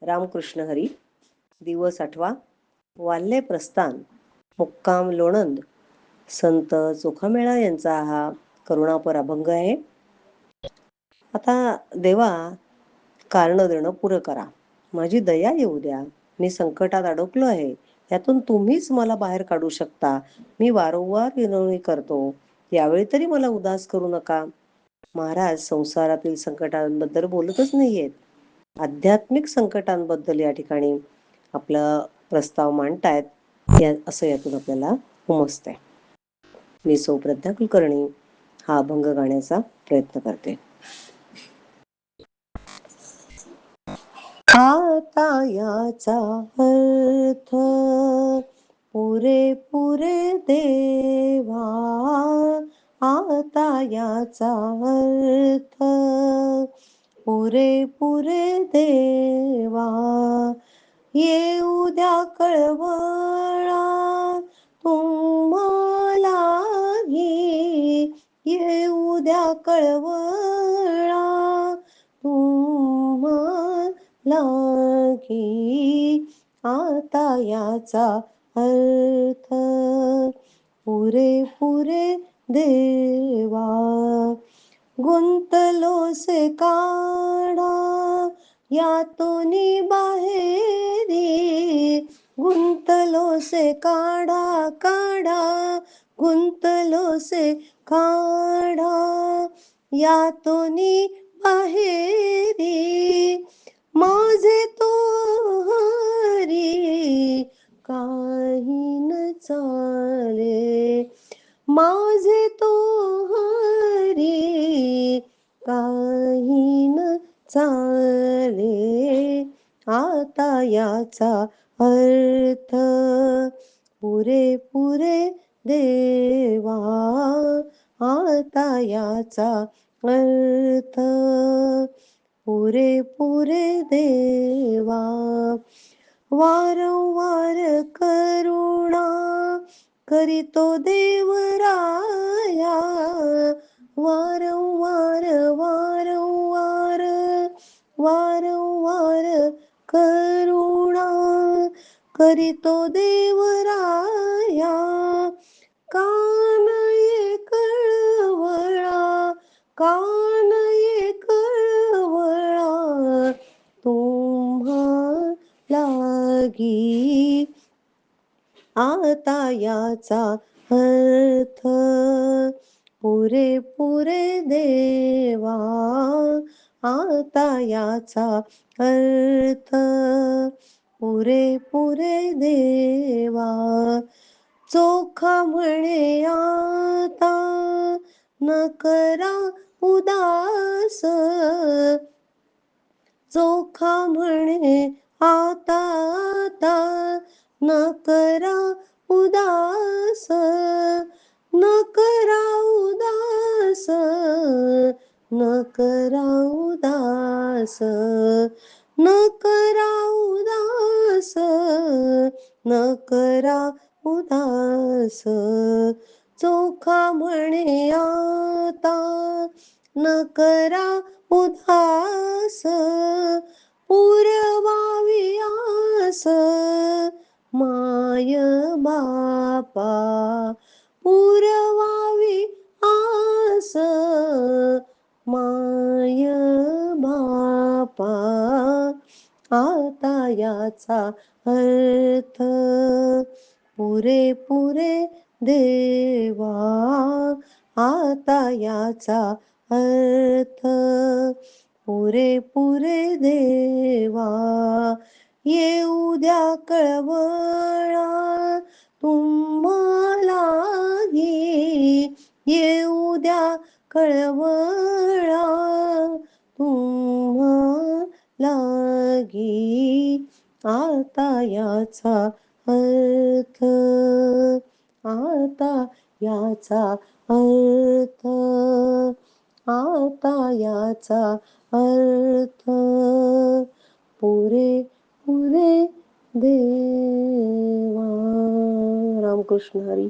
रामकृष्ण हरी. दिवस 8वा. वाल्हे प्रस्थान. मुक्काम लोणंद. संत चोखामेळा यांचा हा करुणापर अभंग आहे. आता देवा, कारण देणं पुरं करा. माझी दया येऊ द्या. मी संकटात अडकलो आहे. यातून तुम्हीच मला बाहेर काढू शकता. मी वारंवार विनवणी करतो. यावेळी तरी मला उदास करू नका. महाराज संसारातील संकटांबद्दल बोलतच नाहीयेत. आध्यात्मिक संकटांबद्दल या ठिकाणी आपला प्रस्ताव मांडतायत. असं यातून आपल्याला उमजतंय. मी सौ प्रज्ञा कुलकर्णी हा अभंग गाण्याचा प्रयत्न करते. आता याचा अर्थ पुरे देवा, आता याचा अर्थ पुरे देवा, येऊ द्या कळवळा तुम्हाला घी, येऊ द्या कळवळा तुम्हाला घी. आता याचा अर्थ पुरे देवा, गुंतलोसे काढा यातूनी बाहेरी, गुंतलोसे काढा गुंतलोसे काढा यातूनी बाहेरी, माझे तो हरी काही न चाले, माझे तो हरी काही न चाले. आता याचा अर्थ पुरे देवा, आता याचा अर्थ पुरे देवा, वारंवार करुणा करीतो देवराया, वारंवार करुणा करीतो देवराया, कान ये कळवळा तुम्हाला घी. आता याचा अर्थ पुरे देवा, आता याचा अर्थ पुरे देवा, चोखा म्हणे आता न करा उदास, चोखा म्हणे आता न करा उदास, न करा उदास, न करा उदास, न करा उदास, न करा उदास, चोखा म्हणे आता न करा उदास, पुरवावी आस माय बापा, पुरवावी आस माय बापा. आता याचा अर्थ पुरे देवा, आता याचा अर्थ पुरे देवा, येऊ द्या कळवळा तुम्हाला घी, येऊ द्या कळवळा तुम्हाला घी. आता याचा अर्थ, आता याचा अर्थ, आता याचा अर्थ पुरे देवा. रामकृष्ण हरी.